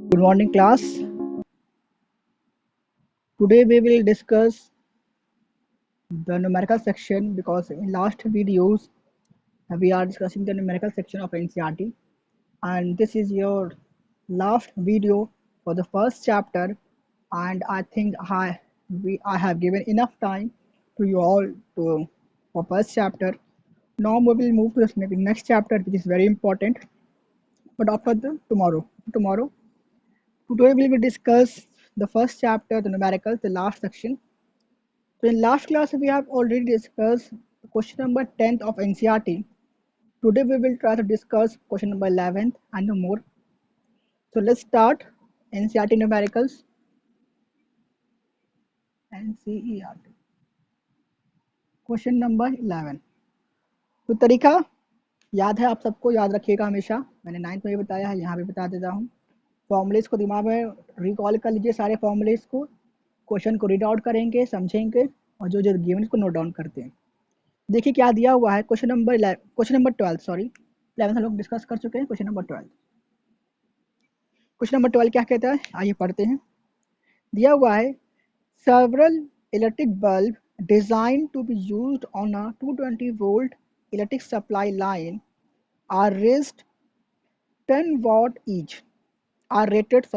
Good morning, class. Today we will discuss the numerical section because in last videos we are discussing the numerical section of NCERT, and this is your last video for the first chapter. And I think I have given enough time to you all to for first chapter. Now we will move to the next chapter, which is very important. But after the tomorrow, today we will discuss the first chapter, the numericals, the last section. So in last class we have already discussed question number 10th of NCERT. Today we will try to discuss question number 11th and no more. So let's start NCERT numericals. NCERT. Question number 11। तो तरीका याद है, आप सबको याद रखिएगा हमेशा। मैंने 9th में भी बताया है, यहाँ भी बता देता हूँ। फॉर्मूलेस को दिमाग में रिकॉल कर लीजिए, सारे फॉर्मूलेस को। क्वेश्चन को रीड आउट करेंगे, समझेंगे और जो जो गिवन को नोट डाउन करते हैं। देखिए क्या दिया हुआ है। क्वेश्चन नंबर 12, सॉरी 11 हम लोग डिस्कस कर चुके हैं। क्वेश्चन नंबर 12 क्या कहता है, आइए पढ़ते हैं। दिया हुआ है several electric bulb designed to be used on a 220-volt electric supply line are raised 10 watt each are rated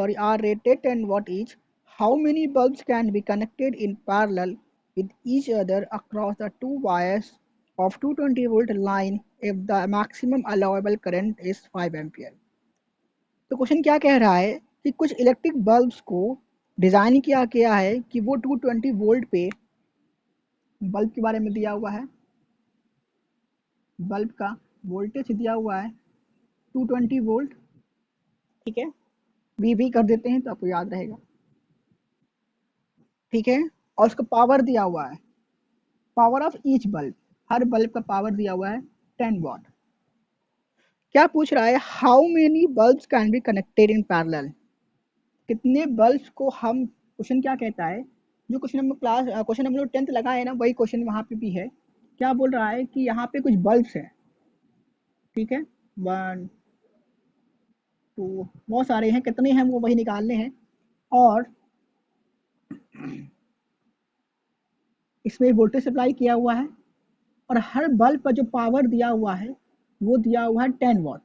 10 watt each. How many bulbs can be connected in parallel with each other across the two wires of 220-volt line if the maximum allowable current is 5 ampere? तो question क्या कह रहा है कि कुछ electric bulbs को design किया गया है कि वो 220 वोल्ट पे, बल्ब के बारे में दिया हुआ है, बल्ब का वोल्टेज दिया हुआ है 220 वोल्ट, ठीक है। वी कर देते हैं तो आपको याद रहेगा, ठीक है। और उसका पावर दिया हुआ है, power of each bulb, her bulb का पावर दिया हुआ है 10 वाट। क्या पूछ रहा है, how many bulbs can be connected in parallel, कितने बल्ब्स को हम, क्वेश्चन क्या कहता है, जो क्वेश्चन नंबर 10th लगा है ना, वही क्वेश्चन वहाँ पे भी है। क्या बोल रहा है कि यहाँ पे कुछ बल्ब्स हैं, ठीक है, 1 2 बहुत सारे हैं, कितने हैं वो वही निकालने हैं। और इसमें वोल्टेज सप्लाई किया हुआ है और हर बल्ब का जो पावर दिया हुआ है वो दिया हुआ है 10 वाट।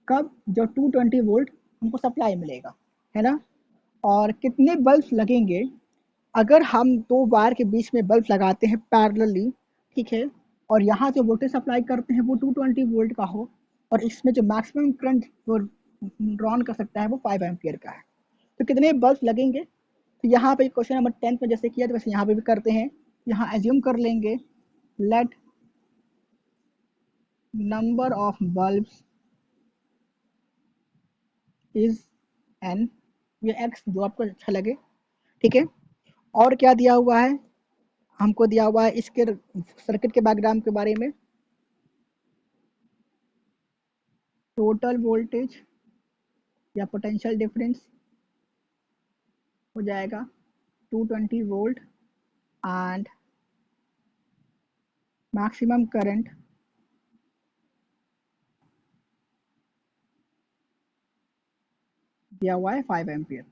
कब, जब 220 वोल्ट हमको सप्लाई मिलेगा, है ना। और कितने बल्ब लगेंगे अगर हम दो वायर के बीच में बल्ब लगाते हैं पैरेलली, ठीक है, और यहाँ जो वोल्टेज सप्लाई करते हैं वो 220 वोल्ट का हो और इसमें जो मैक्सिमम करंट वो ड्रॉन कर सकता है वो 5 एम्पियर का है, तो कितने बल्ब लगेंगे। तो यहाँ पे क्वेश्चन नंबर 10 में जैसे किया तो वैसे यहाँ पे भी करते हैं। यहाँ एज्यूम कर लेंगे, let number of bulbs is an, ये एक्स जो आपको अच्छा लगे, ठीक है। और क्या दिया हुआ है, हमको दिया हुआ है इसके सर्किट के डायग्राम के बारे में, टोटल वोल्टेज या पोटेंशियल डिफरेंस हो जाएगा 220 वोल्ट एंड मैक्सिमम करंट दिया हुआ है 5 एम्पियर।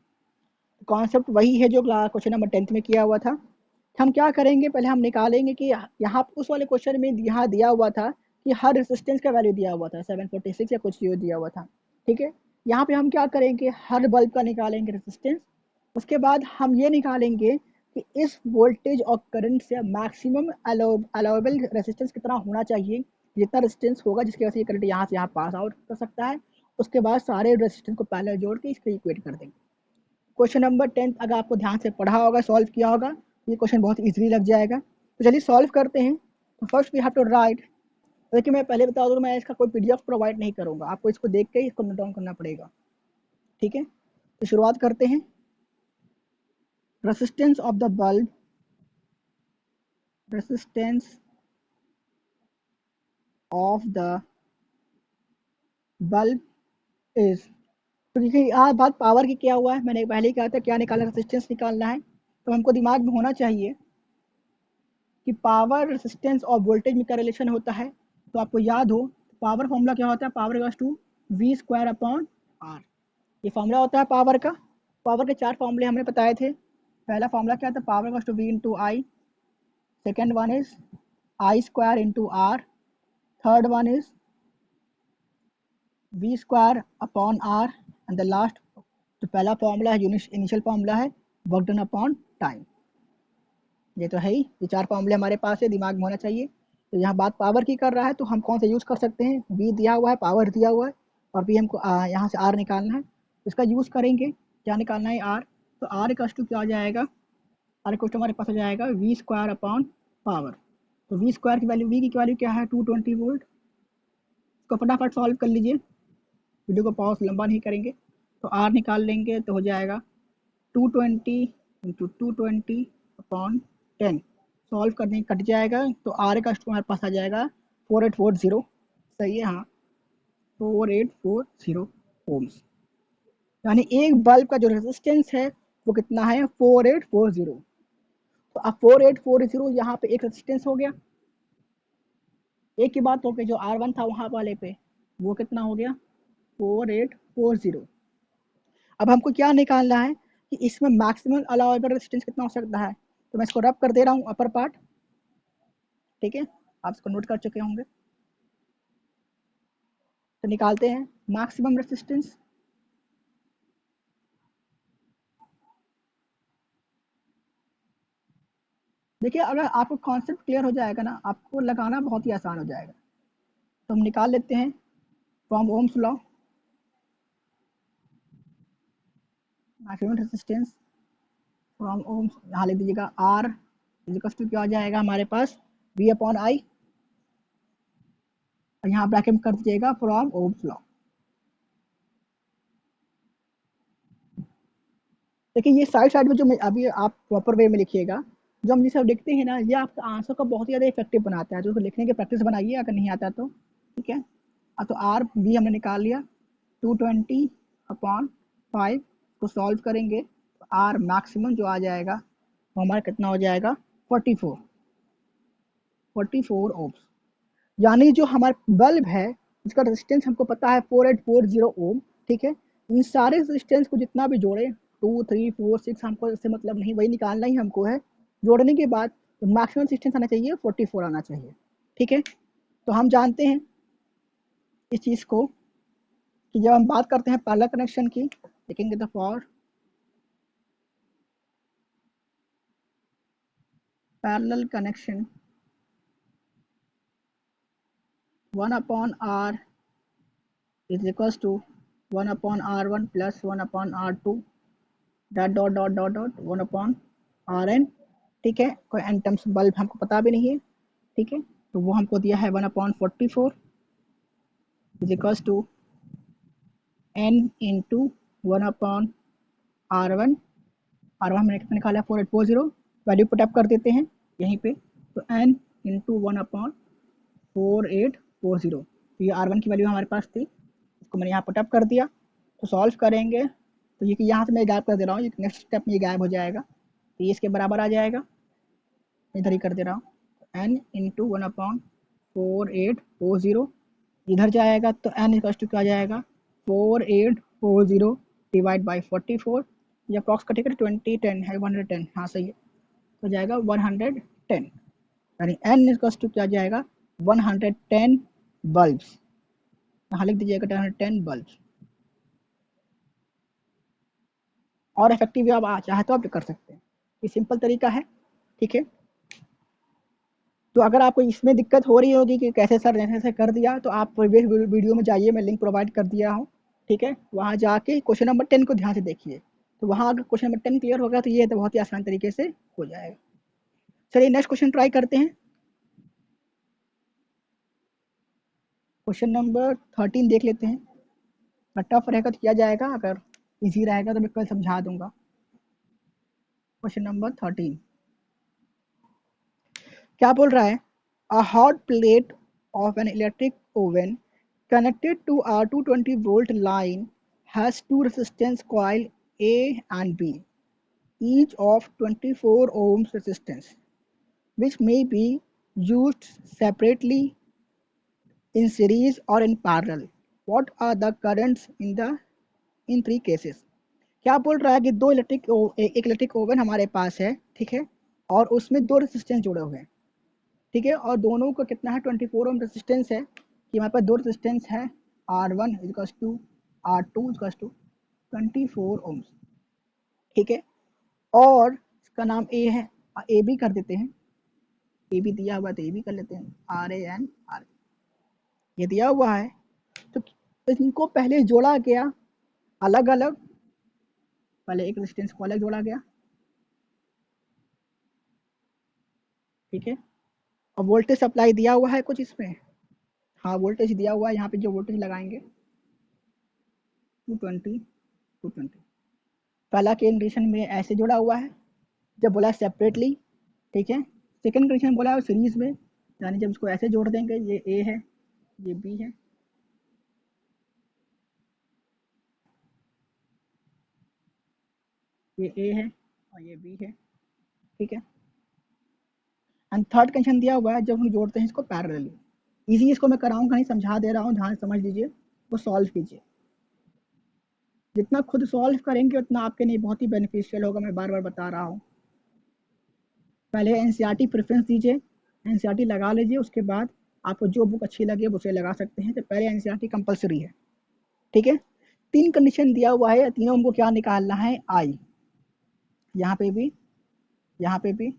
कॉन्सेप्ट वही है जो क्वेश्चन नंबर 10th में किया हुआ था। हम क्या करेंगे, पहले हम निकालेंगे कि यहाँ उस वाले क्वेश्चन में यहाँ दिया हुआ था कि हर रेजिस्टेंस का वैल्यू दिया हुआ था 746 या कुछ जो दिया हुआ था, ठीक है। यहाँ पे हम क्या करेंगे, हर बल्ब का निकालेंगे रेजिस्टेंस। उसके बाद हम ये निकालेंगे कि इस वोल्टेज और करंट से मैक्सिमम अलाउेबल रेजिस्टेंस कितना होना चाहिए, जितना रेजिस्टेंस होगा जिसकी वजह से करंट यहाँ से यहाँ पास आउट कर सकता है। उसके बाद सारे रेजिस्टेंस को पहले जोड़ के इसको इक्वेट कर देंगे। क्वेश्चन नंबर 10 अगर आपको ध्यान से पढ़ा होगा, सॉल्व किया होगा, ये क्वेश्चन बहुत इजीली लग जाएगा। तो चलिए सॉल्व करते हैं। तो first we have to write, देखिए मैं पहले बता दूँ, मैं इसका कोई पीडीएफ प्रोवाइड नहीं करूँगा, आपको इसको देख के इसको नोट डाउन करना पड़ेगा, ठीक है। तो शुरुआत करते हैं। Resistance of the bulb, resistance of the bulb is, तो देखिए यहाँ बात पावर की क्या हुआ है, मैंने पहले ही कहा था क्या निकालना, रेसिस्टेंस निकालना है। तो हमको दिमाग में होना चाहिए कि पावर रेसिस्टेंस और वोल्टेज में क्या रिलेशन होता है। तो आपको याद हो पावर फॉर्मूला क्या होता है, power equals to V square upon R. ये फॉर्मूला होता है पावर का। पावर के 4 फॉर्मूले हमने बताए थे। पहला फॉर्मूला क्या था, power equals to V into I. Second one is I square into R. Third one is V square upon R. And the last जो पहला फॉर्मूला है, इनिशियल फॉर्मूला है, वर्क डन अपॉन टाइम। ये तो है ही, ये 4 फॉर्मूले हमारे पास है, दिमाग में होना चाहिए। तो यहाँ बात पावर की कर रहा है, तो हम कौन सा यूज़ कर सकते हैं, V दिया हुआ है, पावर दिया हुआ है, और भी हमको यहाँ से R निकालना है, तो इसका यूज़ करेंगे। क्या निकालना है, R। तो R इक्वल्स टू क्या हो जाएगा, R इक्वल्स टू हमारे पास हो जाएगा V स्क्वायर अपॉन पावर। तो V स्क्वायर की वैल्यू, V की वैल्यू क्या है, 220 वोल्ट। इसको फटाफट सॉल्व कर लीजिए, वीडियो को पॉज लंबा नहीं करेंगे। तो R निकाल लेंगे तो हो जाएगा 220 इंटू 220 अपॉन 10। सॉल्व करने कट जाएगा, तो R का हमारे पास आ जाएगा 4840। सही है, हाँ, 4840 ओम्स। यानी एक बल्ब का जो रेजिस्टेंस है वो कितना है, 4840। तो अब 4840 यहाँ पे एक रेजिस्टेंस हो गया। एक की बात हो गई, जो R1 था वहाँ वाले पे, वो कितना हो गया, 4840। अब हमको क्या निकालना है कि इसमें मैक्सिमम अलाउएबल रेजिस्टेंस कितना हो सकता है। तो मैं इसको रब कर दे रहा हूँ अपर पार्ट, ठीक है, आप इसको नोट कर चुके होंगे। तो निकालते हैं मैक्सिमम रेजिस्टेंस। देखिए, अगर आपको कॉन्सेप्ट क्लियर हो जाएगा ना, आपको लगाना बहुत ही आसान हो जाएगा। तो हम निकाल लेते हैं from Ohm's law, maximum resistance from Ohm's. यहाँ लिख दीजिएगा R इक्वल्स टू क्या हो जाएगा हमारे पास, V अपॉन आई, और यहाँ ब्रैकेट में कर दीजिएगा फ्रॉम ओम्स लॉ। देखिए, ये साइड साइड में जो अभी आप प्रॉपर वे में लिखिएगा, जो हम ये सब लिखते हैं ना, ये आपका आंसर को बहुत ही ज़्यादा इफेक्टिव बनाता है। जो लिखने की प्रैक्टिस बनाइए, अगर नहीं आता तो, ठीक है। तो R V हमने निकाल लिया, 220 अपॉन 5 को सॉल्व करेंगे तो R मैक्सिमम जो आ जाएगा वो हमारा कितना हो जाएगा, 44 ओम्स। यानी जो हमारा बल्ब है उसका रेजिस्टेंस हमको पता है 4840 ओम, ठीक है। इन सारे रेजिस्टेंस को जितना भी जोड़े, 2 3 4 6, हमको इससे मतलब नहीं, वही निकालना ही हमको है। जोड़ने के बाद मैक्सिमम रेजिस्टेंस आना चाहिए 44 आना चाहिए, ठीक है। तो हम जानते हैं इस चीज़ को कि जब हम बात करते हैं पैरेलल कनेक्शन की, देखेंगे तो for parallel connection 1 upon R is equals to 1 upon R1 plus 1 upon R2 dot dot dot dot dot 1 upon Rn, ठीक है। कोई एन टर्म्स बल्ब हमको पता भी नहीं है, ठीक है। तो वो हमको दिया है 1 upon 44 is equals to n into 1 upon R1। R1 हमने कितना निकाला, 4840, वैल्यू पुट अप कर देते हैं यहीं पे। तो n इंटू 1 अपॉन 4840, तो ये R1 की वैल्यू हमारे पास थी, इसको मैंने यहाँ पुट अप कर दिया। तो सॉल्व करेंगे तो ये कि यहाँ से मैं गायब कर दे रहा हूँ, नेक्स्ट स्टेप में ये गायब हो जाएगा, तो ये इसके बराबर आ जाएगा, इधर ही कर दे रहा हूँ। n इंटू 1 अपॉन 4840 इधर जाएगा, तो n इक्वल टू क्या जाएगा, 4840 डिवाइड बाई 44, ये अप्रॉक्स कटेगा 2010 है, 110, हाँ सही है, तो जाएगा 110। यानी n इक्वल टू क्या जाएगा, 110 बल्ब्स। यहाँ लिख दीजिएगा 110 बल्ब्स। और इफेक्टिव आप चाहे तो आप कर सकते हैं, ये सिंपल तरीका है, ठीक है। तो अगर आपको इसमें दिक्कत हो रही होगी कि कैसे सर ऐसे कर दिया, तो आप प्रीवियस वीडियो में जाइए, मैं लिंक प्रोवाइड कर दिया हूँ, ठीक है। वहाँ जाके क्वेश्चन नंबर 10 को ध्यान से देखिए, तो वहाँ अगर क्वेश्चन नंबर 10 क्लियर होगा तो ये तो बहुत ही आसान तरीके से हो जाएगा। चलिए नेक्स्ट क्वेश्चन ट्राई करते हैं। क्वेश्चन नंबर 13 देख लेते हैं। टफ रहेगा तो किया जाएगा, अगर इजी रहेगा तो मैं कल समझा दूंगा। क्वेश्चन नंबर 13 क्या बोल रहा है, a hot plate of an electric oven connected to a 220 volt line has two resistance coil A and B, each of 24 ohms resistance, which may be used separately, in series or in parallel. What are the currents in the in 3 cases. क्या बोल रहा है कि एक electric oven हमारे पास है, ठीक है, और उसमें 2 रेजिस्टेंस जुड़े हुए हैं, ठीक है, और दोनों का कितना है 24 ओम रेजिस्टेंस है, कि हमारे पास 2 रेजिस्टेंस है, R1 equals to R2 equals to 24 ohms, ठीक है, और इसका नाम ए है, ए बी कर देते हैं, ए बी दिया हुआ है तो ए बी कर लेते हैं, आर ए एन आर, ये दिया हुआ है। तो इनको पहले जोड़ा गया अलग अलग, पहले एक रेजिस्टेंस को अलग जोड़ा गया, ठीक है, और वोल्टेज सप्लाई दिया हुआ है कुछ इसमें, हाँ वोल्टेज दिया हुआ है, यहाँ पे जो वोल्टेज लगाएंगे 220 220, पहला कंडीशन में ऐसे जुड़ा हुआ है, जब बोला सेपरेटली, ठीक है, सेकंड कंडीशन बोला है सीरीज में, यानी जब इसको ऐसे जोड़ देंगे, ये ए है, ये बी है, ये ए है और ये बी है, ठीक है, एंड थर्ड कंडीशन दिया हुआ है जब हम जोड़ते हैं इसको पैरेलली। इजी इसको मैं कराऊंगा नहीं, समझा दे रहा हूँ, ध्यान समझ लीजिए, वो सॉल्व कीजिए, जितना खुद सॉल्व करेंगे उतना आपके लिए बहुत ही बेनिफिशियल होगा, मैं बार बार बता रहा हूँ। पहले एनसीईआरटी प्रेफरेंस दीजिए, एनसीईआरटी लगा लीजिए, उसके बाद आपको जो बुक अच्छी लगे उसे लगा सकते हैं, तो पहले एनसीईआरटी कंपलसरी है, ठीक है। 3 कंडीशन दिया हुआ है, तीनों हमको क्या निकालना है, आई, यहाँ पे भी, यहाँ पे भी,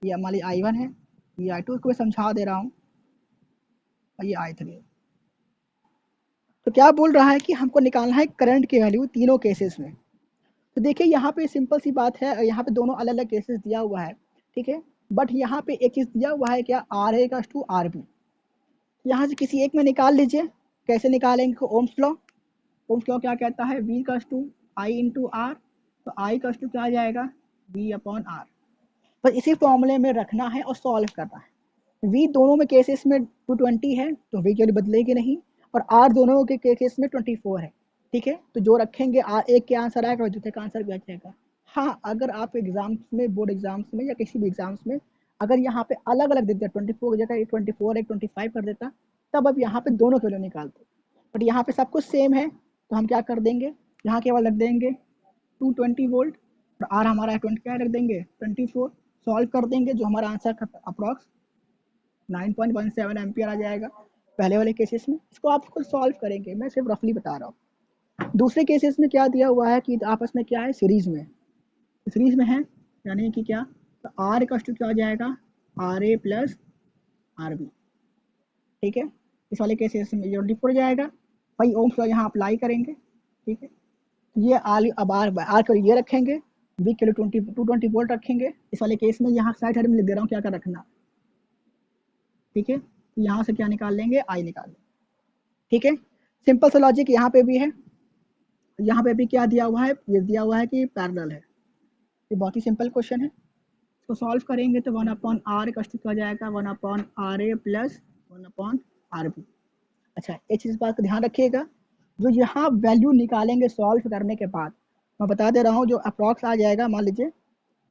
ये हमारी I1 है, ये I2 को मैं समझा दे रहा हूँ, और ये I3 है। तो क्या बोल रहा है कि हमको निकालना है करंट की वैल्यू तीनों केसेस में। तो देखिए यहाँ पे सिंपल सी बात है, यहाँ पे दोनों अलग अलग केसेस दिया हुआ है, ठीक है, बट यहाँ पे एक चीज दिया हुआ है क्या, R A to R B, यहाँ से किसी एक में निकाल लीजिए, कैसे निकालेंगे, ओम्स लॉ, ओम्स लॉ क्या कहता है, V to I into R, तो आई टू क्या आ जाएगा, वी अपॉन आर, बस इसी फॉर्मूले में रखना है और सॉल्व करना है। वी दोनों में केसेस में 220 है तो वी की बदलेगी नहीं, और आर दोनों के केस में 24 है, ठीक है, तो जो रखेंगे आर एक के आंसर आएगा और दूसरे का आंसर भी आ जाएगा। हाँ, अगर आप एग्जाम्स में, बोर्ड एग्जाम्स में या किसी भी एग्जाम्स में अगर यहाँ पे अलग अलग देते 24 की जगह 24 एक 25 कर देता, तब अब यहाँ पे दोनों के लिए निकालते, बट यहाँ पे सब कुछ सेम है, तो हम क्या कर देंगे, यहाँ केवल रख देंगे 220 वोल्ट, और आर हमारा 20 क्या रख देंगे 24, सॉल्व कर देंगे, जो हमारा आंसर अप्रॉक्स 9.17 एम्पियर आ जाएगा पहले वाले केसेस में। इसको आप खुद सॉल्व करेंगे, मैं सिर्फ रफली बता रहा हूँ। दूसरे केसेस में क्या दिया हुआ है कि आपस में क्या है, सीरीज में है, यानी कि क्या, तो आर का क्या हो जाएगा, R A plus R B, ठीक है, इस वाले केसेस में 24 हो जाएगा, भाई ओम्स लॉ यहाँ अप्लाई करेंगे, ठीक है, ये आर अब आर को ये रखेंगे, बी के लिए 220 वोल्ट रखेंगे, इस वाले केस में यहाँ साइड हेड में लिख दे रहा हूँ क्या क्या रखना, ठीक है, यहाँ से क्या निकाल लेंगे, आई निकाल लेंगे, ठीक है, सिंपल सा लॉजिक यहाँ पे भी है, यहाँ पे भी क्या दिया हुआ है, ये दिया हुआ है कि पैरेलल है, ये बहुत ही सिंपल क्वेश्चन है, इसको सॉल्व करेंगे तो 1 अपॉन आर का हो जाएगा 1 upon R A plus 1 upon R B. अच्छा, एक चीज़ बात का ध्यान रखिएगा, जो यहाँ वैल्यू निकालेंगे सॉल्व करने के बाद, मैं बता दे रहा हूँ, जो अप्रॉक्स आ जाएगा मान लीजिए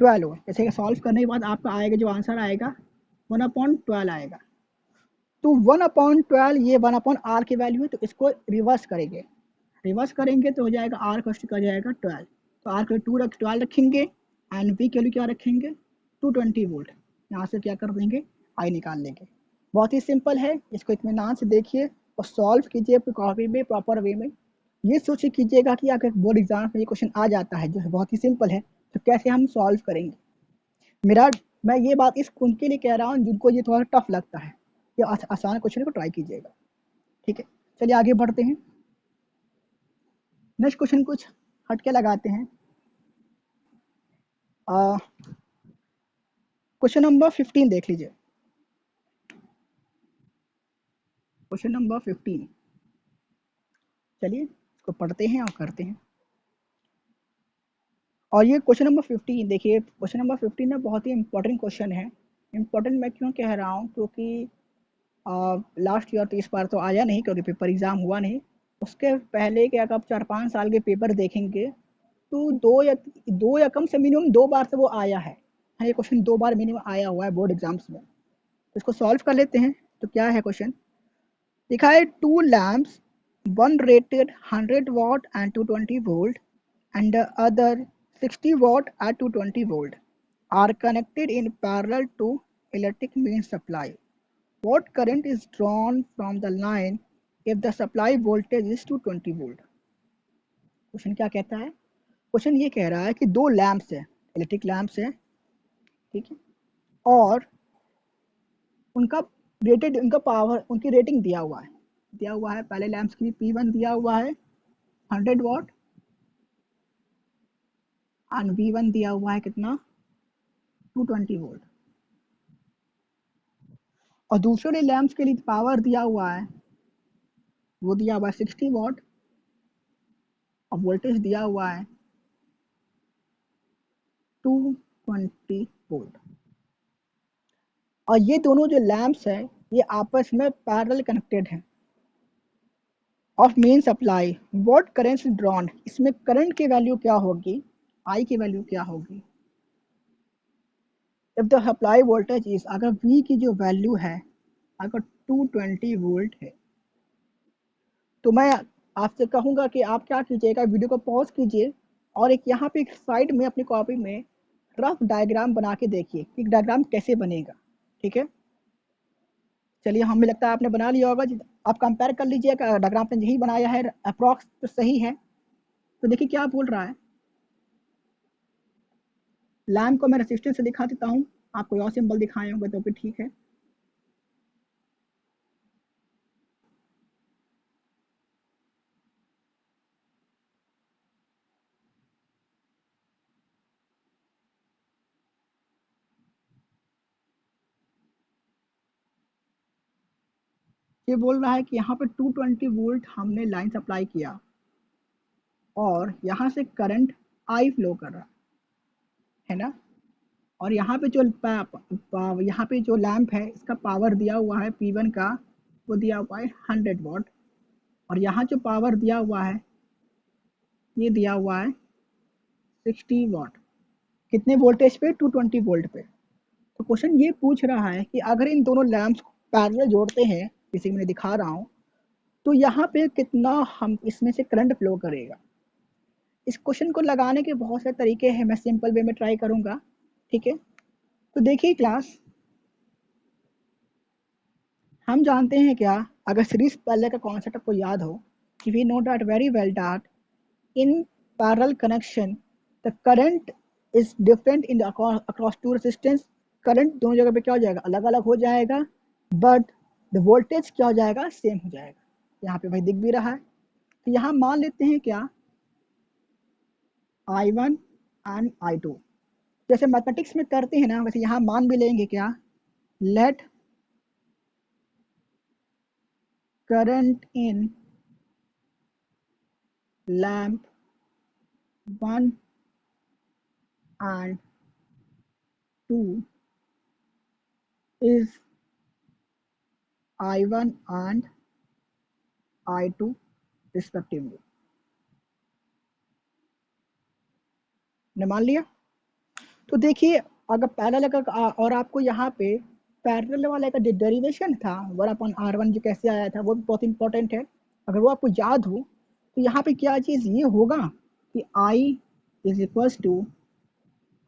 12 हो, जैसे सॉल्व करने के बाद आपका आएगा जो आंसर आएगा 1/12 आएगा, तो 1/12 ये 1/r की वैल्यू है, तो इसको रिवर्स करेंगे, तो हो जाएगा r का जाएगा 12, तो r के 12 रखेंगे एंड v के लिए क्या रखेंगे 220 वोल्ट, यहाँ से क्या कर देंगे, आई निकाल लेंगे। बहुत ही सिंपल है, इसको इत्मीनान से देखिए और सॉल्व कीजिए अपनी कॉपी में प्रॉपर वे में। ये सोचिए कीजिएगा कि अगर बोर्ड एग्जाम में ये क्वेश्चन आ जाता है जो है बहुत ही सिंपल है, तो कैसे हम सॉल्व करेंगे। मेरा मैं ये बात इस उनके लिए कह रहा हूँ जिनको ये थोड़ा टफ लगता है, ये आसान क्वेश्चन को ट्राई कीजिएगा, ठीक है। चलिए आगे बढ़ते हैं, नेक्स्ट क्वेश्चन कुछ हटके लगाते हैं। क्वेश्चन नंबर 15 देख लीजिए, क्वेश्चन नंबर 15, चलिए इसको पढ़ते हैं और करते हैं। और ये क्वेश्चन नंबर 15 देखिए, क्वेश्चन नंबर 15 ना बहुत ही इंपॉर्टेंट क्वेश्चन है। इंपॉर्टेंट मैं क्यों कह रहा हूँ, क्योंकि लास्ट ईयर तो इस बार तो आया नहीं क्योंकि पेपर एग्जाम हुआ नहीं, उसके पहले के अगर आप 4-5 साल के पेपर देखेंगे तो दो या कम से मिनिमम 2 बार से वो आया है, हाँ, ये क्वेश्चन 2 बार मिनिमम आया हुआ है बोर्ड एग्जाम्स में। तो इसको सॉल्व कर लेते हैं। तो क्या है क्वेश्चन, लिखा है 2 lamps one rated 100 watt and 220 volt and the other 60 watt at 220 volt are connected in parallel to electric main supply. What current is drawn from the line if the supply voltage is 220 volt? Question क्या कहता है? Question ये कह रहा है कि दो lamps है, इलेक्ट्रिक लैंप्स है, ठीक है, और उनका रेटेड, उनका पावर, उनकी रेटिंग दिया हुआ है पहले लैंप्स की P1 दिया हुआ है 100 वाट और V1 दिया हुआ है कितना 220 वोल्ट, और दूसरे लैंप्स के लिए पावर दिया हुआ है, वो दिया हुआ है 60 वाट और वोल्टेज दिया हुआ है 220 वोल्ट, और ये दोनों जो लैंप्स है ये आपस में पैरेलल कनेक्टेड हैं of main supply. What current is drawn, इसमें करंट की वैल्यू क्या होगी, आई की वैल्यू क्या होगी, if the supply voltage is, अगर V की जो वैल्यू है अगर 220 वोल्ट है, तो मैं आपसे कहूंगा कि आप क्या कीजिएगा, वीडियो को पॉज कीजिए और एक यहाँ पे एक साइड में अपनी कॉपी में रफ डायग्राम बना के देखिए कि डायग्राम कैसे बनेगा, ठीक है। चलिए, हमें लगता है आपने बना लिया होगा, आप कंपेयर कर लीजिएगा, डायग्राम ने यही बनाया है, अप्रॉक्स तो सही है। तो देखिए क्या बोल रहा है, लैम्प को मैं रेसिस्टेंस से दिखा देता हूँ, आप कोई और सिंबल दिखाए होंगे तो भी ठीक है। ये बोल रहा है कि यहाँ पे 220 वोल्ट हमने लाइन सप्लाई किया और यहाँ से करंट आई फ्लो कर रहा है ना, और यहाँ पे जो यहाँ पे जो लैंप है इसका पावर दिया हुआ है P1 का, वो दिया हुआ है 100 वाट, और यहाँ जो पावर दिया हुआ है ये दिया हुआ है 60 वाट, कितने वोल्टेज पे 220 वोल्ट पे। तो क्वेश्चन ये पूछ रहा है कि अगर इन दोनों लैंप्स को पैरेलल जोड़ते हैं, जैसे मैं दिखा रहा हूँ, तो यहाँ पे कितना हम इसमें से करंट फ्लो करेगा। इस क्वेश्चन को लगाने के बहुत सारे तरीके हैं, मैं सिंपल वे में ट्राई करूंगा, ठीक है। तो देखिए क्लास, हम जानते हैं क्या, अगर सीरीज पैरेलल का कॉन्सेप्ट आपको याद हो, कि we know that very well that in parallel connection the current is different in across two resistance, current दोनों जगह पे क्या हो जाएगा, अलग अलग हो जाएगा, बट द वोल्टेज क्या हो जाएगा, सेम हो जाएगा। यहाँ पे भाई दिख भी रहा है, तो यहाँ मान लेते हैं क्या I1 एंड I2, जैसे मैथमेटिक्स में करते हैं ना, वैसे यहाँ मान भी लेंगे क्या, let current in lamp 1 and 2 is I1 and I2 respectively। ने मान लिया। तो देखिए, अगर पैरेलल का और आपको यहाँ पे पैरेलल वाले का जो डेरिवेशन था 1/R1 जो कैसे आया था, वो भी बहुत इंपॉर्टेंट है। अगर वो आपको याद हो तो यहाँ पे क्या चीज़ ये होगा कि I is equals to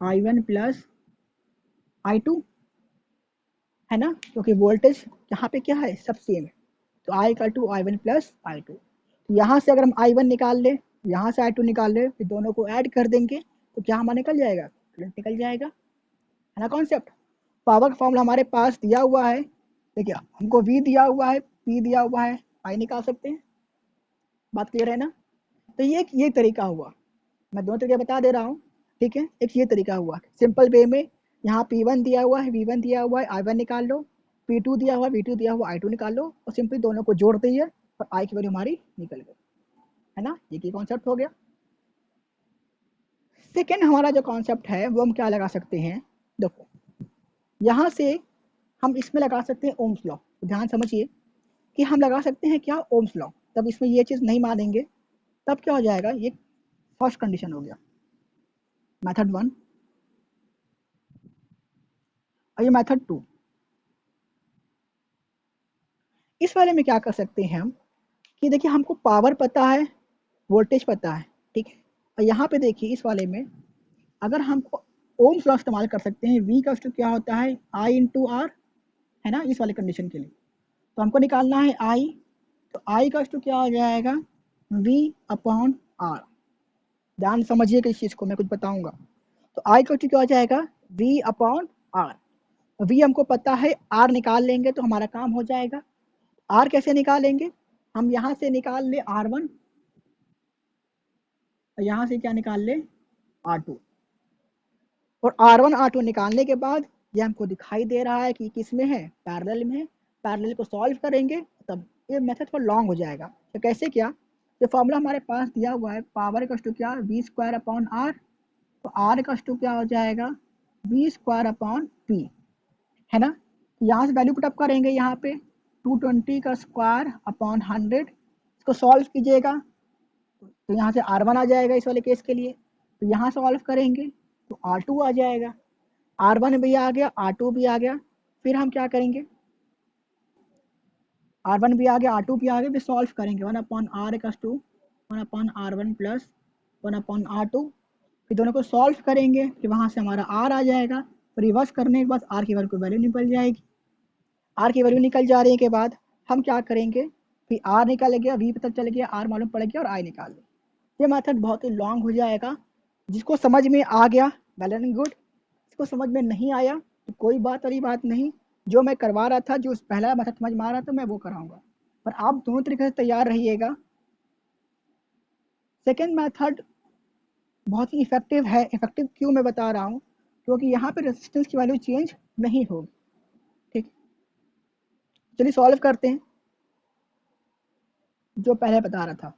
I1 plus I2, है ना, क्योंकि वोल्टेज यहाँ पे क्या है, सब सेम है। तो I equal to I1 plus I2, तो यहाँ से अगर हम I1 निकाल ले, यहाँ से I2 निकाल ले, फिर दोनों को ऐड कर देंगे तो क्या हमारा निकल जाएगा, करंट निकल जाएगा, है ना कॉन्सेप्ट। पावर का फॉर्मूला हमारे पास दिया हुआ है, देखिए हमको V दिया हुआ है, P दिया हुआ है, I निकाल सकते हैं, बात क्लियर है ना। तो ये तरीका हुआ, मैं दोनों तरीके बता दे रहा हूँ, ठीक है। एक ये तरीका हुआ सिंपल वे में, यहाँ P1 दिया हुआ है, V1 दिया हुआ है, I1 निकाल लो, P2 दिया हुआ है, V2 दिया हुआ, I2 निकाल लो, और सिंपली दोनों को जोड़ दिए और I की वैल्यू हमारी निकल गई, है ना। ये की कॉन्सेप्ट हो गया। सेकेंड हमारा जो कॉन्सेप्ट है वो हम क्या लगा सकते हैं, देखो यहाँ से हम इसमें लगा सकते हैं ओम्स लॉ, ध्यान समझिए कि हम लगा सकते हैं क्या, ओम्स लॉ। तब इसमें ये चीज़ नहीं मानेंगे, तब क्या हो जाएगा, ये फर्स्ट कंडीशन हो गया, मेथड 1। और ये मेथड 2, इस वाले में क्या कर सकते हैं हम, कि देखिए हमको पावर पता है, वोल्टेज पता है, ठीक है। और यहाँ पे देखिए इस वाले में अगर हमको ओम्स लॉ इस्तेमाल कर सकते हैं, V का क्या होता है I इंटू आर, है ना, इस वाले कंडीशन के लिए। तो हमको निकालना है I, तो I का क्या हो जाएगा V अपॉन आर। ध्यान समझिएगा इस चीज़ को, मैं कुछ बताऊंगा। तो I का क्या हो जाएगा V अपॉन आर। V हमको पता है, R निकाल लेंगे तो हमारा काम हो जाएगा। R कैसे निकालेंगे, हम यहाँ से निकाल ले R1 और यहाँ से क्या निकाल ले R2, और R1 R2 निकालने के बाद ये हमको दिखाई दे रहा है कि किस में है, पैरेलल में है। पैरेलल को सॉल्व करेंगे तब ये मेथड थोड़ा लॉन्ग हो जाएगा। तो कैसे क्या, जो फॉर्मूला हमारे पास दिया हुआ है पावर का क्या वी स्क्वायर अपॉन आर, तो आर का क्या हो जाएगा वी स्क्वायर अपॉन पी, है ना। यहाँ से वैल्यू पुटअप करेंगे, यहाँ पे 220 का स्क्वायर अपॉन 100, इसको सॉल्व कीजिएगा तो यहाँ से R1 आ जाएगा इस वाले केस के लिए। तो यहाँ सॉल्व करेंगे तो R2 आ जाएगा, R1 भी आ गया, R2 भी आ गया। फिर हम क्या करेंगे, R1 भी आ गया, R2 भी आ गया, फिर सॉल्व करेंगे 1 upon R equals to 1 upon R1 plus 1 upon R2। फिर दोनों को सॉल्व करेंगे, फिर वहाँ से हमारा R आ जाएगा। रिवर्स करने के बाद R की वैल्यू निकल जाएगी। R की वैल्यू निकल जाने के बाद हम क्या करेंगे, फिर R निकल गया, V पता चल गया, R मालूम पड़ गया और I निकाल लिया। ये मेथड बहुत ही लॉन्ग हो जाएगा। जिसको समझ में आ गया वेल एंड गुड, जिसको समझ में नहीं आया तो कोई वाली बात नहीं। जो मैं करवा रहा था, जो पहला मेथड समझ में आ रहा था, मैं वो कराऊंगा। पर आप दोनों तरीके से तैयार रहिएगा। सेकेंड मेथड बहुत ही इफेक्टिव है। इफेक्टिव क्यों मैं बता रहा हूँ, क्योंकि यहाँ पे रेजिस्टेंस की वैल्यू चेंज नहीं होगी। ठीक, चलिए सॉल्व करते हैं जो पहले बता रहा था।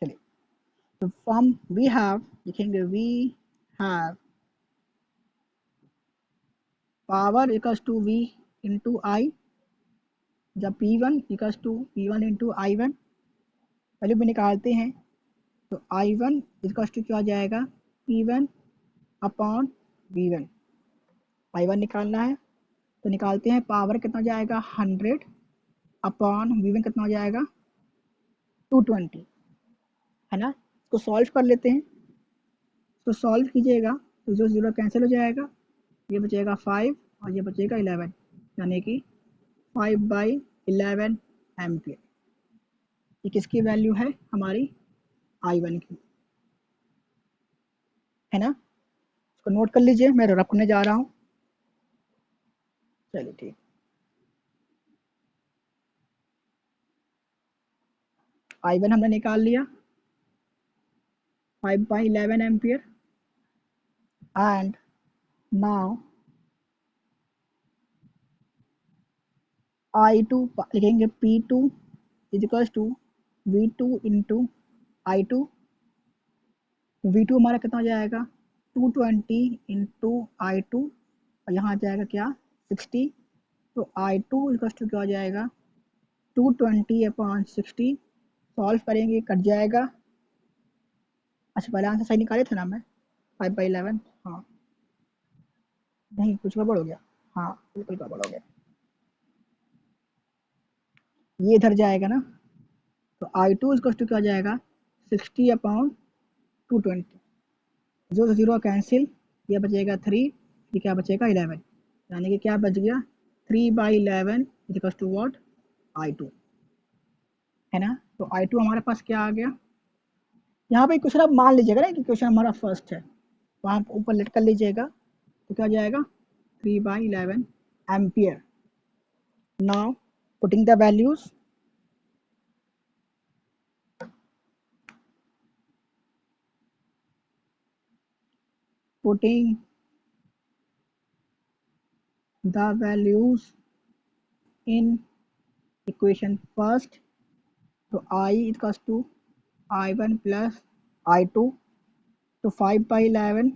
चलिए, तो फॉर्म वी हैव लिखेंगे, we have power equals to V into I, जब P1 equals to P1 into I1 value भी निकालते हैं तो I1 इक्वल्स टू क्या हो जाएगा P1 अपॉन V1। I1 निकालना है तो निकालते हैं, पावर कितना जाएगा 100 अपॉन V1 कितना हो जाएगा 220, है ना। इसको सॉल्व कर लेते हैं। तो सॉल्व कीजिएगा तो जो जीरो कैंसिल हो जाएगा, ये बचेगा 5 और ये बचेगा 11, यानी कि 5/11 एम्पियर। ये किसकी वैल्यू है, हमारी I1 की, है ना। इसको नोट कर लीजिए, मैं रखने जा रहा हूँ। चलिए ठीक, I1 हमने निकाल लिया 5/11 एम्पियर। एंड नाउ I2 लिखेंगे P2 is equals to V2 into I2। V2 हमारा कितना हो जाएगा 220 इंटू I2, और यहाँ आ जाएगा क्या 60। तो I2 इक्वल्स टू क्या हो जाएगा 220 अपॉन 60। सॉल्व करेंगे, कट जाएगा। अच्छा, पहले आंसर सही निकाले थे ना मैं, 5/11। हाँ, नहीं कुछ गड़बड़ हो गया, हाँ बिल्कुल गड़बड़ हो गया। ये इधर जाएगा ना, तो I2 इक्वल्स टू क्या हो जाएगा 60 अपॉन 220, जो जीरो कैंसिल, ये बचेगा 3, ये क्या बचेगा 11, यानी कि क्या बच गया 3/11 इक्वल्स टू व्हाट I2, है ना। तो I2 हमारे पास क्या आ गया। यहाँ पे क्वेश्चन आप मान लीजिएगा ना कि क्वेश्चन हमारा फर्स्ट है, वहाँ ऊपर लेट कर लीजिएगा तो क्या जाएगा 3/11 ampere. Now putting the values, putting the values in equation first, तो I equals to I1 plus I2, तो 5/11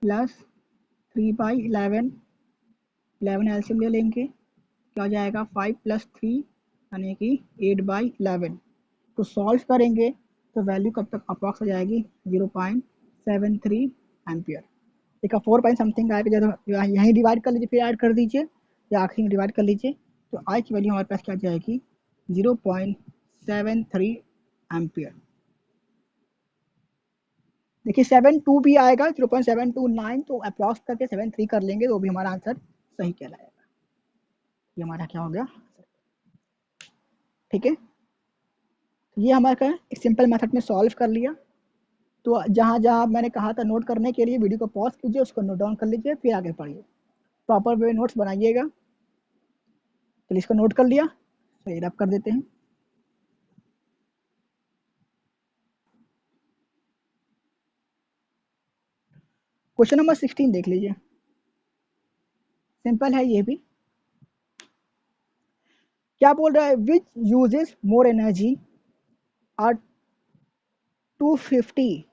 प्लस 3/11, 11 एलसीएम ले लेंगे, क्या हो जाएगा 5 प्लस 3 यानी कि 8/11। तो सॉल्व करेंगे तो वैल्यू कब तक अप्रॉक्स हो जाएगी 0.73 एम्पियर। देखा 4 पॉइंट समथिंग आएगा, जब यहीं डिवाइड कर लीजिए फिर ऐड कर दीजिए या आखिरी में डिवाइड कर लीजिए, तो आई की वैल्यू हमारे पास क्या जाएगी 0.73 एम्पियर। देखिए 72 भी आएगा 0.729, तो अप्रॉक्स करके 73 कर लेंगे तो भी हमारा आंसर सही कहलाएगा। ये हमारा क्या हो गया, ठीक है। ये हमारा क्या एक सिंपल मेथड में सॉल्व कर लिया। तो जहाँ जहाँ मैंने कहा था नोट करने के लिए वीडियो को पॉज कीजिए, उसको नोट डाउन कर लीजिए, फिर आगे पढ़िए, प्रॉपर वे नोट्स बनाइएगा। तो इसको नोट कर लिया, तो ये रब कर देते हैं। क्वेश्चन नंबर 16 देख लीजिए, सिंपल है ये भी। क्या बोल रहा है, which uses more energy or 250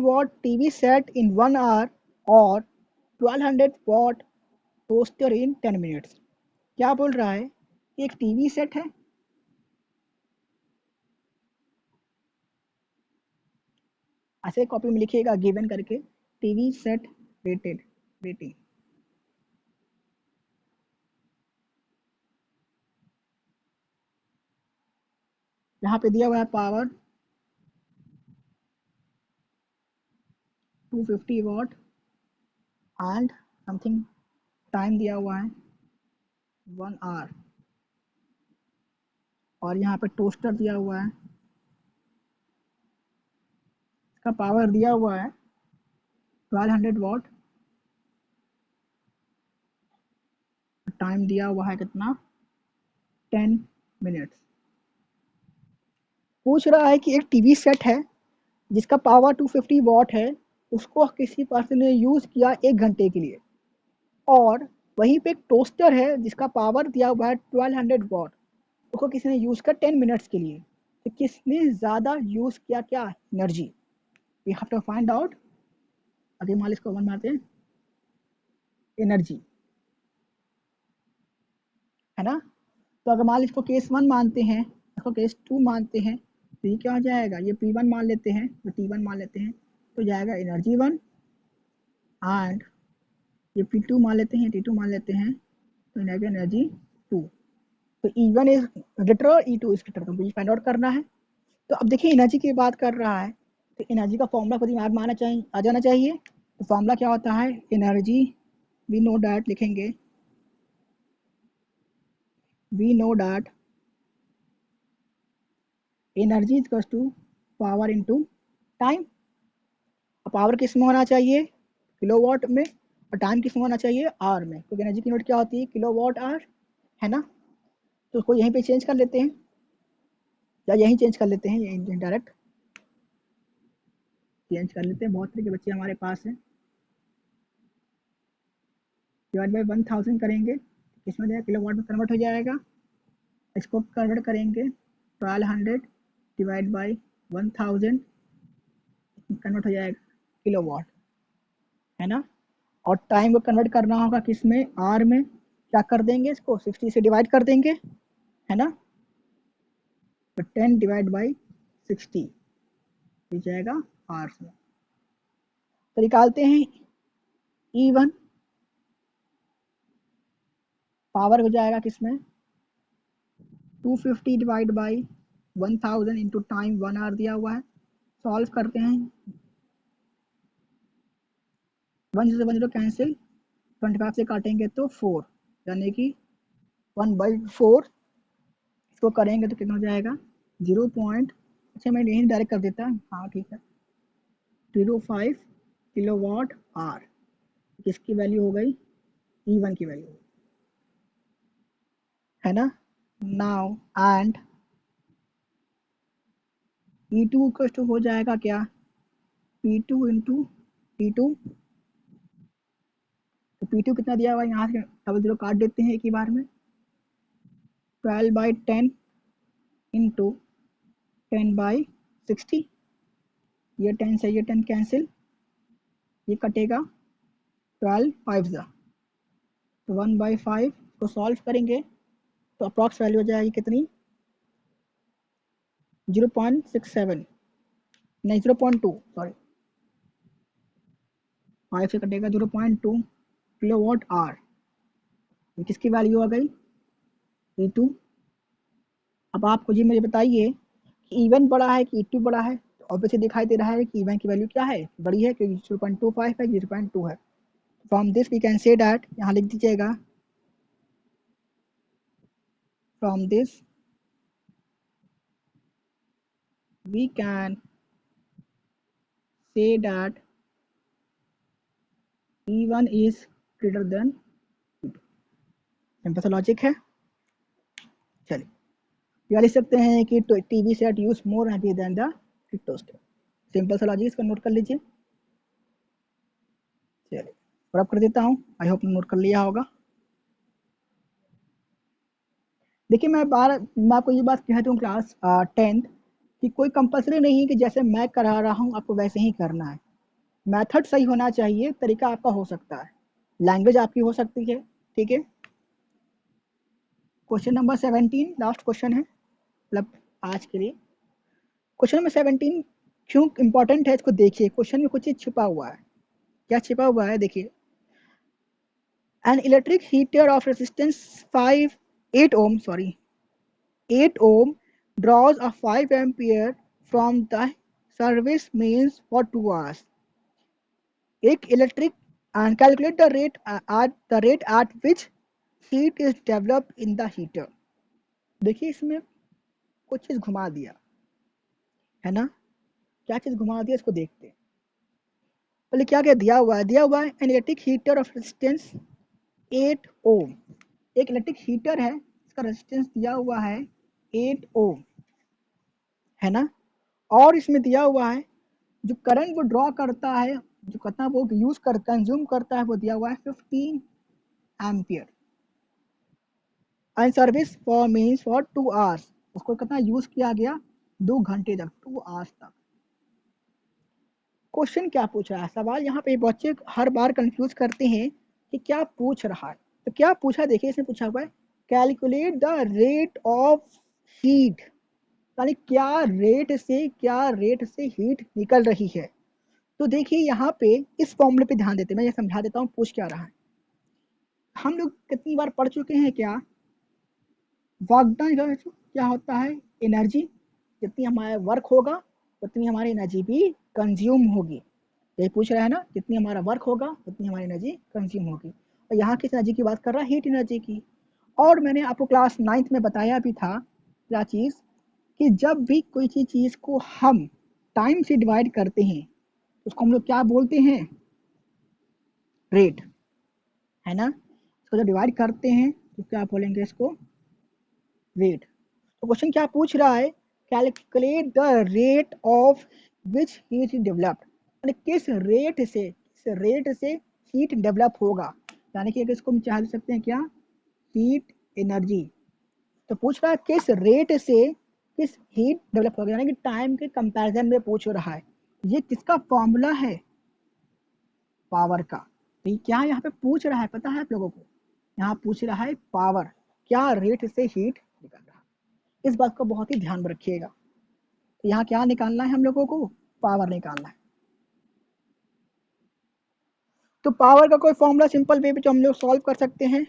watt TV set in 1 hour और 1200 watt टोस्टर इन 10 minutes। क्या बोल रहा है, एक टीवी सेट है, ऐसे कॉपी में लिखिएगा गिवन करके, टीवी सेट रेटेड रेटिंग, यहाँ पे दिया हुआ है power 250 watt and something, time दिया हुआ है 1 hour, और यहाँ पे टोस्टर दिया हुआ है, इसका पावर दिया हुआ है 1200 watt, टाइम दिया हुआ है कितना 10 minutes। पूछ रहा है कि एक टीवी सेट है जिसका पावर 250 वॉट है, उसको किसी पर्सन ने यूज किया 1 घंटे के लिए, और वहीं पे एक टोस्टर है जिसका पावर दिया हुआ है 1200 वॉट, उसको किसी ने यूज किया 10 मिनट्स के लिए, तो किसने ज्यादा यूज किया क्या energy, we have to find out. अगर मान इसको वन मारते हैं एनर्जी, है ना। तो अगर मान इसको केस 1 मानते हैं, इसको केस 2 मानते हैं, तो ये क्या हो जाएगा, ये P1 मान लेते हैं, तो T1 मान लेते हैं, तो जाएगा एनर्जी 1, एंड ये P2 मान लेते हैं, T2 मान लेते हैं, तो जाएगा एनर्जी 2। तो E1 इज ग्रेटर और E2 इज ग्रेटर, तो मुझे फाइंड आउट करना है। तो अब देखिए एनर्जी की बात कर रहा है, तो एनर्जी का फॉर्मूला खुद दिमाग में आना चाहिए, आ जाना चाहिए। तो फॉर्मूला क्या होता है, एनर्जी वी नो डैट, लिखेंगे we know that energy is equal to power into time. Power किस में होना चाहिए, किलोवाट में, और टाइम किस में होना चाहिए, आवर में, क्योंकि एनर्जी की यूनिट क्या होती है, किलोवाट आवर, है ना। तो उसको यहीं पे चेंज कर लेते हैं, या यहीं चेंज कर लेते हैं, यहीं डायरेक्ट चेंज कर लेते हैं, बहुत तरह के बच्चे हमारे पास हैं। डिवाइड बाई 1000 करेंगे, किसमें जाएगा, किलोवाट में कन्वर्ट हो जाएगा। इसको कन्वर्ट करेंगे 1200 डिवाइड बाई 1000, कन्वर्ट हो जाएगा किलोवाट, है ना। और टाइम को कन्वर्ट करना होगा किस में, आर में, क्या कर देंगे, इसको 60 से डिवाइड कर देंगे, है ना। तो 10 डिवाइड बाई 60 हो जाएगा आवर्स में। तो निकालते हैं E1, पावर हो जाएगा किसमें 250 divide by 1000 into time 1 hour दिया हुआ है। सॉल्व करते हैं, 1 0 कैंसिल, 25 से काटेंगे तो 4, यानी कि 1/4, इसको करेंगे तो कितना हो जाएगा 0 पॉइंट, अच्छा मैं यही डायरेक्ट कर देता, हाँ ठीक है, 05 किलोवाट आवर, किसकी वैल्यू हो गई, E1 की वैल्यू, है ना। नाउ एंड E2 हो जाएगा क्या, P2 इंटू P2, तो P2 कितना दिया हुआ है, यहाँ से डबल जीरो काट देते हैं एक ही बार में, 12/10 इंटू 10/60, ये 10 से ये 10 कैंसिल, ये कटेगा 12 5 जा, तो 1/5 को सॉल्व करेंगे तो अप्रॉक्स वैल्यू हो जाएगी कितनी 0.67, नहीं 0.2, सॉरी 5 से कटेगा 0.2 किलोवाट आवर, ये किसकी वैल्यू आ गई, E2। अब आपको जी मुझे बताइए कि E1 बड़ा है कि E2 बड़ा है, तो ऑब्वियसली दिखाई दे रहा है कि E1 की वैल्यू क्या है, बड़ी है, क्योंकि 0.25 है, 0.2 है। From this we can say that, यहाँ लिख दीजिएगा, from this we can say that E1 is greater than E2। Simple सा लॉजिक है। चलिए, या लिख सकते हैं कि TV set use more energy than the toaster. Simple सा लॉजिक, इसको नोट कर लीजिए। चलिए, और अब कर देता हूँ, आई होप नोट कर लिया होगा। देखिए, मैं आपको ये बात कहता हूँ क्लास 10th कि कोई कंपलसरी नहीं है कि जैसे मैं करा रहा हूँ आपको वैसे ही करना है। मेथड सही होना चाहिए, तरीका आपका हो सकता है, लैंग्वेज आपकी हो सकती है, ठीक है। क्वेश्चन नंबर 17 लास्ट क्वेश्चन है, मतलब आज के लिए। क्वेश्चन नंबर 17 क्यों इंपॉर्टेंट है, इसको देखिए। क्वेश्चन में कुछ चीज छिपा हुआ है। क्या छिपा हुआ है, देखिए। An electric heater of resistance 8 ohm draws a 5 ampere from the service mains for 2 hours। एक electric and calculate the rate at which heat is developed in the heater। देखिए, इसमें कुछ चीज घुमा दिया है ना, क्या चीज घुमा दिया, इसको देखते हैं। पहले क्या क्या दिया हुआ है, an electric heater of resistance 8 ओम। एक इलेक्ट्रिक हीटर है, इसका रेजिस्टेंस दिया हुआ है 8 ओम, है ना। और इसमें दिया हुआ है जो करंट वो ड्रॉ करता है, जो कितना वो यूज करता है, कंज्यूम करता है, वो दिया हुआ है 15 ampere. And service for means for 2 hours, उसको कितना यूज किया गया, 2 घंटे तक, 2 आवर्स तक। क्वेश्चन क्या पूछ रहा है, सवाल यहाँ पे बच्चे हर बार कंफ्यूज करते हैं कि क्या पूछ रहा है। तो क्या पूछा, देखिए इसमें पूछा हुआ है calculate the rate of heat, यानी क्या रेट से हीट निकल रही है। तो देखिए यहाँ पे इस फॉर्मूले पे ध्यान देते हैं, मैं ये समझा देता हूँ पूछ क्या रहा है। हम लोग कितनी बार पढ़ चुके हैं, क्या वर्क डन क्या होता है, एनर्जी। जितनी हमारा वर्क होगा उतनी हमारी एनर्जी भी कंज्यूम होगी। यही पूछ रहा है ना, जितनी हमारा वर्क होगा उतनी हमारी एनर्जी कंज्यूम होगी। और यहाँ किस एनर्जी की बात कर रहा है, हीट एनर्जी की। और मैंने आपको क्लास 9th में बताया भी था क्या चीज़, कि जब भी कोई चीज़ को हम टाइम से डिवाइड करते हैं उसको हम लोग क्या बोलते हैं, रेट, है ना। इसको जब डिवाइड करते हैं तो क्या बोलेंगे, इसको रेट। तो क्वेश्चन क्या पूछ रहा है, calculate the rate of which heat developed, यानी किस रेट से हीट डेवलप होगा। यानी कि इसको हम चाह सकते हैं क्या, हीट एनर्जी। तो पूछ रहा है किस हीट डेवलप होगा, यानी कि टाइम के कंपैरिजन में पूछ रहा है। ये किसका फॉर्मूला है, पावर का। तो ये क्या यहाँ पे पूछ रहा है पता है आप लोगों को, यहाँ पूछ रहा है पावर, क्या रेट से हीट निकल रहा है। इस बात को बहुत ही ध्यान में रखिएगा। तो यहाँ क्या निकालना है हम लोगों को, पावर निकालना है। तो पावर का कोई फॉर्मूला सिंपल वे में जो हम लोग सॉल्व कर सकते हैं,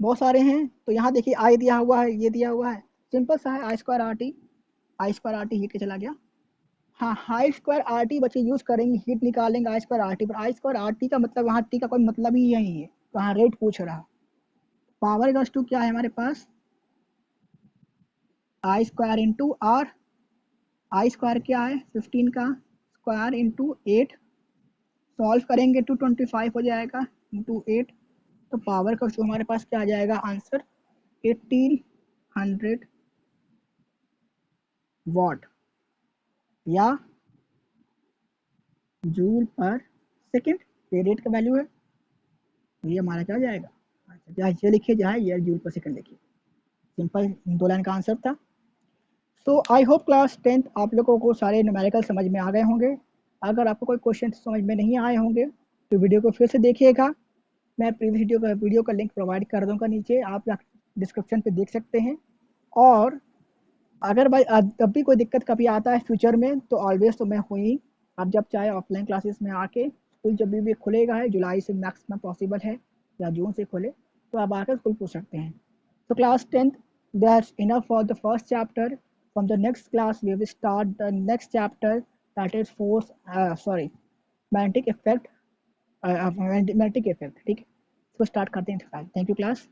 बहुत सारे हैं। तो यहाँ देखिए आई दिया हुआ है, ये दिया हुआ है, सिंपल सा है, आई स्क्वायर आर टी हीट चला गया। हाँ, आई स्क्वायर आर टी बच्चे यूज करेंगे, हीट निकालेंगे आई स्क्वायर आर टी पर। आई स्क्वायर आर टी का मतलब, वहाँ टी का कोई मतलब ही नहीं है, तो यहाँ रेट पूछ रहा है। पावर इक्वल्स टू क्या है हमारे पास, I square into R. I square क्या है, 15 का स्क्वायर इंटू 8, सॉल्व करेंगे तो 25 हो जाएगा इंटू 8। तो पावर का जो हमारे पास क्या आ जाएगा आंसर, 1800 वॉट या जूल पर सेकेंड। ये रेट का वैल्यू है, ये हमारा क्या हो जाएगा, अच्छा ये लिखिए, जो है ये जूल पर सेकेंड लिखिए। सिंपल 2 लाइन का आंसर था। सो आई होप क्लास 10th आप लोगों को सारे न्यूमेरिकल समझ में आ गए होंगे। अगर आपको कोई क्वेश्चन समझ में नहीं आए होंगे तो वीडियो को फिर से देखिएगा। मैं प्रीवियस वीडियो का लिंक प्रोवाइड कर दूंगा नीचे, आप डिस्क्रिप्शन पे देख सकते हैं। और अगर भाई तब भी कोई दिक्कत कभी आता है फ्यूचर में तो ऑलवेज तो मैं हूँ ही। आप जब चाहे ऑफलाइन क्लासेस में आके, स्कूल जब भी खुलेगा है, जुलाई से मैक्सिमम पॉसिबल है या जून से खुले, तो आप आकर स्कूल पूछ सकते हैं। So class 10th, that's enough for the first chapter. From the next class, we will start the next chapter, that is magnetic effect, magnetic effect, ठीक है। इसको स्टार्ट करते हैं। Thank you class.